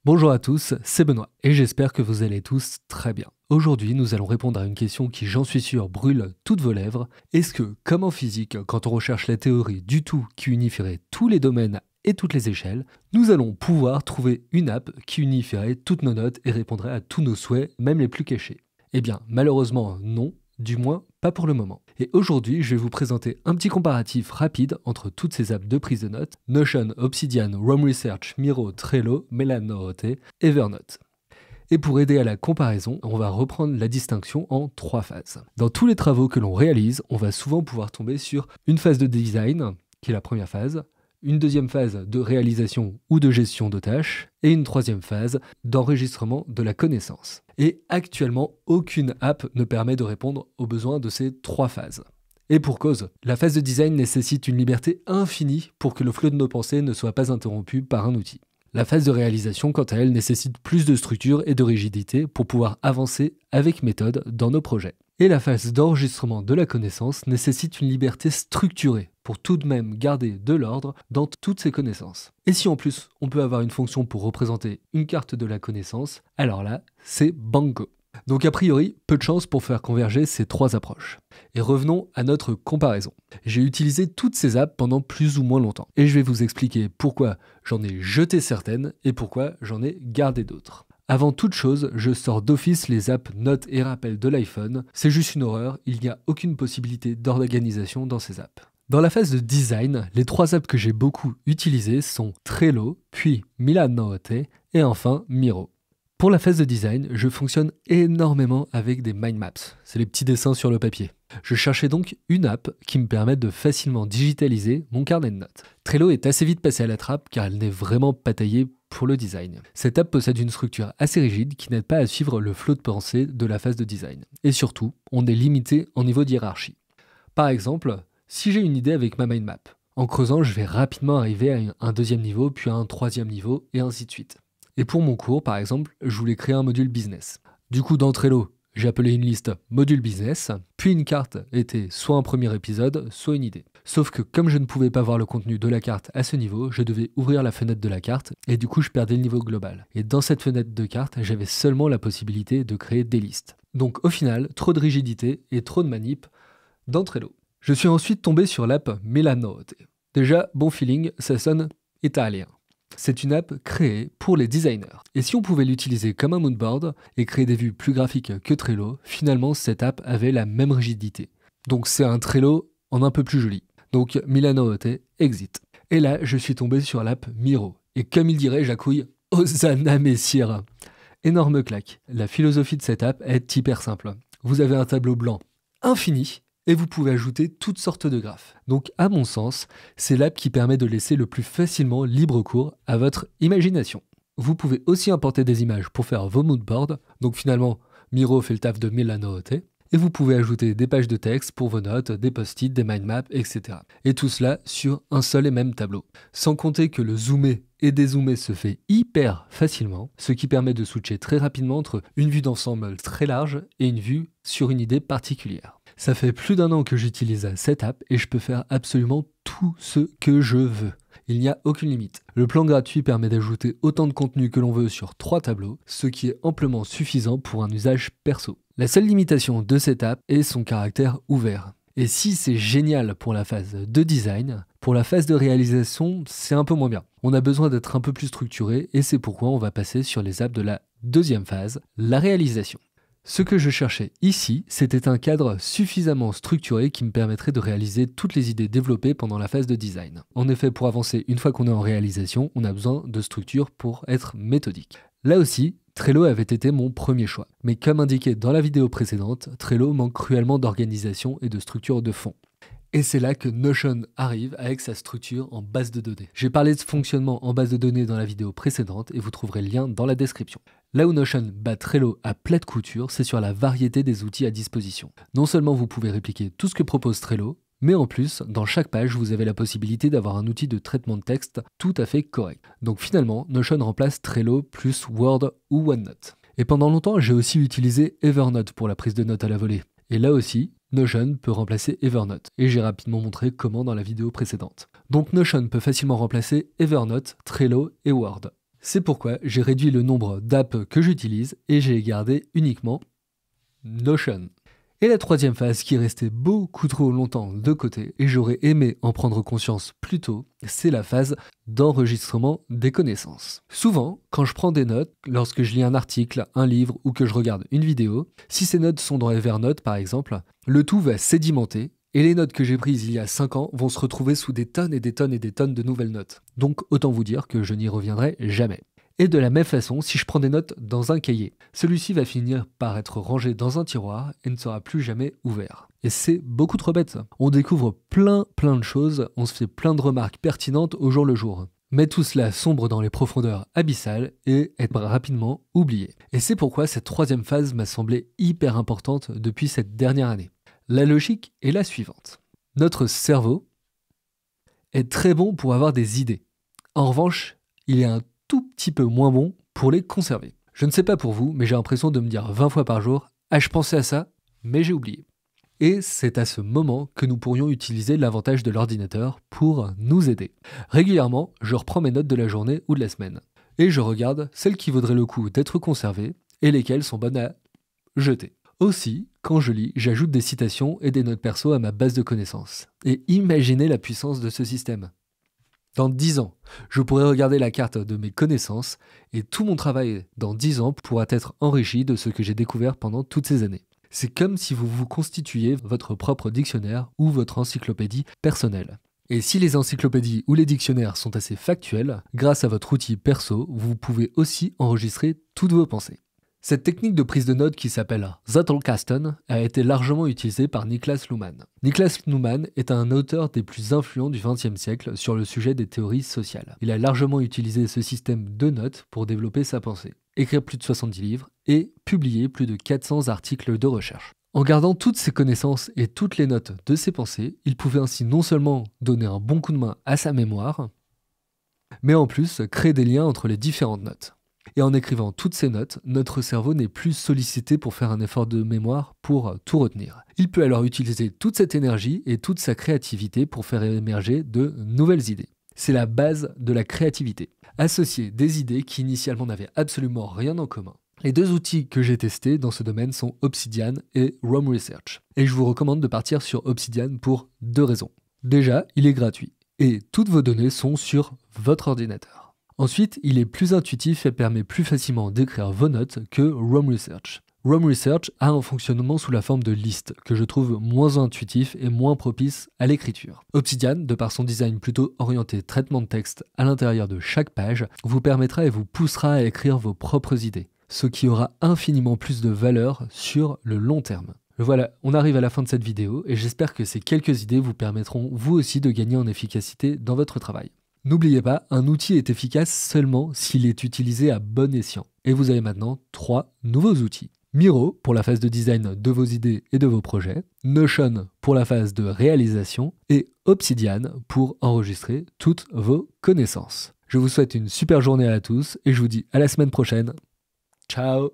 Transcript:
Bonjour à tous, c'est Benoît et j'espère que vous allez tous très bien. Aujourd'hui, nous allons répondre à une question qui, j'en suis sûr, brûle toutes vos lèvres. Est-ce que, comme en physique, quand on recherche la théorie du tout qui unifierait tous les domaines et toutes les échelles, nous allons pouvoir trouver une app qui unifierait toutes nos notes et répondrait à tous nos souhaits, même les plus cachés? Eh bien, malheureusement, non. Du moins, pas pour le moment. Et aujourd'hui, je vais vous présenter un petit comparatif rapide entre toutes ces apps de prise de notes: Notion, Obsidian, Roam Research, Miro, Trello, Milanote, Evernote. Et pour aider à la comparaison, on va reprendre la distinction en 3 phases. Dans tous les travaux que l'on réalise, on va souvent pouvoir tomber sur une phase de design, qui est la première phase, une deuxième phase de réalisation ou de gestion de tâches, et une troisième phase d'enregistrement de la connaissance. Et actuellement, aucune app ne permet de répondre aux besoins de ces 3 phases. Et pour cause, la phase de design nécessite une liberté infinie pour que le flot de nos pensées ne soit pas interrompu par un outil. La phase de réalisation, quant à elle, nécessite plus de structure et de rigidité pour pouvoir avancer avec méthode dans nos projets. Et la phase d'enregistrement de la connaissance nécessite une liberté structurée pour tout de même garder de l'ordre dans toutes ces connaissances. Et si en plus on peut avoir une fonction pour représenter une carte de la connaissance, alors là, c'est banco. Donc a priori, peu de chance pour faire converger ces 3 approches. Et revenons à notre comparaison. J'ai utilisé toutes ces apps pendant plus ou moins longtemps. Et je vais vous expliquer pourquoi j'en ai jeté certaines et pourquoi j'en ai gardé d'autres. Avant toute chose, je sors d'office les apps notes et rappels de l'iPhone. C'est juste une horreur, il n'y a aucune possibilité d'organisation dans ces apps. Dans la phase de design, les 3 apps que j'ai beaucoup utilisées sont Trello, puis Milanote et enfin Miro. Pour la phase de design, je fonctionne énormément avec des mind maps, c'est les petits dessins sur le papier. Je cherchais donc une app qui me permette de facilement digitaliser mon carnet de notes. Trello est assez vite passé à la trappe car elle n'est vraiment pas taillée pour le design. Cette app possède une structure assez rigide qui n'aide pas à suivre le flot de pensée de la phase de design. Et surtout, on est limité en niveau de hiérarchie. Par exemple, si j'ai une idée avec ma mind map, en creusant, je vais rapidement arriver à un deuxième niveau, puis à un troisième niveau, et ainsi de suite. Et pour mon cours, par exemple, je voulais créer un module business. Du coup, dans Trello, j'ai appelé une liste module business, puis une carte était soit un premier épisode, soit une idée. Sauf que comme je ne pouvais pas voir le contenu de la carte à ce niveau, je devais ouvrir la fenêtre de la carte, et du coup, je perdais le niveau global. Et dans cette fenêtre de carte, j'avais seulement la possibilité de créer des listes. Donc au final, trop de rigidité et trop de manip dans Trello. Je suis ensuite tombé sur l'app Milanote. Déjà, bon feeling, ça sonne italien. C'est une app créée pour les designers. Et si on pouvait l'utiliser comme un moodboard et créer des vues plus graphiques que Trello, finalement cette app avait la même rigidité. Donc c'est un Trello en un peu plus joli. Donc Milanote, exit. Et là, je suis tombé sur l'app Miro. Et comme il dirait Jacouille, Hosanna Messire. Énorme claque. La philosophie de cette app est hyper simple. Vous avez un tableau blanc infini, et vous pouvez ajouter toutes sortes de graphes. Donc à mon sens, c'est l'app qui permet de laisser le plus facilement libre cours à votre imagination. Vous pouvez aussi importer des images pour faire vos moodboards, donc finalement Miro fait le taf de Milanote, et vous pouvez ajouter des pages de texte pour vos notes, des post-it, des mind maps, etc. Et tout cela sur un seul et même tableau. Sans compter que le zoomer et dézoomer se fait hyper facilement, ce qui permet de switcher très rapidement entre une vue d'ensemble très large et une vue sur une idée particulière. Ça fait plus d'1 an que j'utilise cette app et je peux faire absolument tout ce que je veux. Il n'y a aucune limite. Le plan gratuit permet d'ajouter autant de contenu que l'on veut sur 3 tableaux, ce qui est amplement suffisant pour un usage perso. La seule limitation de cette app est son caractère ouvert. Et si c'est génial pour la phase de design, pour la phase de réalisation, c'est un peu moins bien. On a besoin d'être un peu plus structuré et c'est pourquoi on va passer sur les apps de la deuxième phase, la réalisation. Ce que je cherchais ici, c'était un cadre suffisamment structuré qui me permettrait de réaliser toutes les idées développées pendant la phase de design. En effet, pour avancer une fois qu'on est en réalisation, on a besoin de structure pour être méthodique. Là aussi, Trello avait été mon premier choix. Mais comme indiqué dans la vidéo précédente, Trello manque cruellement d'organisation et de structure de fond. Et c'est là que Notion arrive avec sa structure en base de données. J'ai parlé de fonctionnement en base de données dans la vidéo précédente et vous trouverez le lien dans la description. Là où Notion bat Trello à plat de couture, c'est sur la variété des outils à disposition. Non seulement vous pouvez répliquer tout ce que propose Trello, mais en plus, dans chaque page, vous avez la possibilité d'avoir un outil de traitement de texte tout à fait correct. Donc finalement, Notion remplace Trello plus Word ou OneNote. Et pendant longtemps, j'ai aussi utilisé Evernote pour la prise de notes à la volée. Et là aussi, Notion peut remplacer Evernote, et j'ai rapidement montré comment dans la vidéo précédente. Donc Notion peut facilement remplacer Evernote, Trello et Word. C'est pourquoi j'ai réduit le nombre d'apps que j'utilise et j'ai gardé uniquement Notion. Et la troisième phase qui est restée beaucoup trop longtemps de côté et j'aurais aimé en prendre conscience plus tôt, c'est la phase d'enregistrement des connaissances. Souvent, quand je prends des notes, lorsque je lis un article, un livre ou que je regarde une vidéo, si ces notes sont dans Evernote par exemple, le tout va sédimenter et les notes que j'ai prises il y a 5 ans vont se retrouver sous des tonnes et des tonnes et des tonnes de nouvelles notes. Donc autant vous dire que je n'y reviendrai jamais. Et de la même façon, si je prends des notes dans un cahier, celui-ci va finir par être rangé dans un tiroir et ne sera plus jamais ouvert. Et c'est beaucoup trop bête. On découvre plein de choses, on se fait plein de remarques pertinentes au jour le jour. Mais tout cela sombre dans les profondeurs abyssales et est rapidement oublié. Et c'est pourquoi cette troisième phase m'a semblé hyper importante depuis cette dernière année. La logique est la suivante. Notre cerveau est très bon pour avoir des idées. En revanche, il est un tout petit peu moins bon pour les conserver. Je ne sais pas pour vous, mais j'ai l'impression de me dire 20 fois par jour « Ah, je pensais à ça, mais j'ai oublié ». Et c'est à ce moment que nous pourrions utiliser l'avantage de l'ordinateur pour nous aider. Régulièrement, je reprends mes notes de la journée ou de la semaine. Et je regarde celles qui vaudraient le coup d'être conservées et lesquelles sont bonnes à jeter. Aussi, quand je lis, j'ajoute des citations et des notes perso à ma base de connaissances. Et imaginez la puissance de ce système. Dans 10 ans, je pourrai regarder la carte de mes connaissances et tout mon travail dans 10 ans pourra être enrichi de ce que j'ai découvert pendant toutes ces années. C'est comme si vous vous constituiez votre propre dictionnaire ou votre encyclopédie personnelle. Et si les encyclopédies ou les dictionnaires sont assez factuels, grâce à votre outil perso, vous pouvez aussi enregistrer toutes vos pensées. Cette technique de prise de notes qui s'appelle Zettelkasten a été largement utilisée par Niklas Luhmann. Niklas Luhmann est un auteur des plus influents du XXe siècle sur le sujet des théories sociales. Il a largement utilisé ce système de notes pour développer sa pensée, écrire plus de 70 livres et publier plus de 400 articles de recherche. En gardant toutes ses connaissances et toutes les notes de ses pensées, il pouvait ainsi non seulement donner un bon coup de main à sa mémoire, mais en plus créer des liens entre les différentes notes. Et en écrivant toutes ces notes, notre cerveau n'est plus sollicité pour faire un effort de mémoire pour tout retenir. Il peut alors utiliser toute cette énergie et toute sa créativité pour faire émerger de nouvelles idées. C'est la base de la créativité. Associer des idées qui initialement n'avaient absolument rien en commun. Les deux outils que j'ai testés dans ce domaine sont Obsidian et Roam Research. Et je vous recommande de partir sur Obsidian pour 2 raisons. Déjà, il est gratuit et toutes vos données sont sur votre ordinateur. Ensuite, il est plus intuitif et permet plus facilement d'écrire vos notes que Roam Research. Roam Research a un fonctionnement sous la forme de listes que je trouve moins intuitif et moins propice à l'écriture. Obsidian, de par son design plutôt orienté traitement de texte à l'intérieur de chaque page, vous permettra et vous poussera à écrire vos propres idées, ce qui aura infiniment plus de valeur sur le long terme. Voilà, on arrive à la fin de cette vidéo et j'espère que ces quelques idées vous permettront vous aussi de gagner en efficacité dans votre travail. N'oubliez pas, un outil est efficace seulement s'il est utilisé à bon escient. Et vous avez maintenant 3 nouveaux outils. Miro pour la phase de design de vos idées et de vos projets, Notion pour la phase de réalisation et Obsidian pour enregistrer toutes vos connaissances. Je vous souhaite une super journée à tous et je vous dis à la semaine prochaine. Ciao!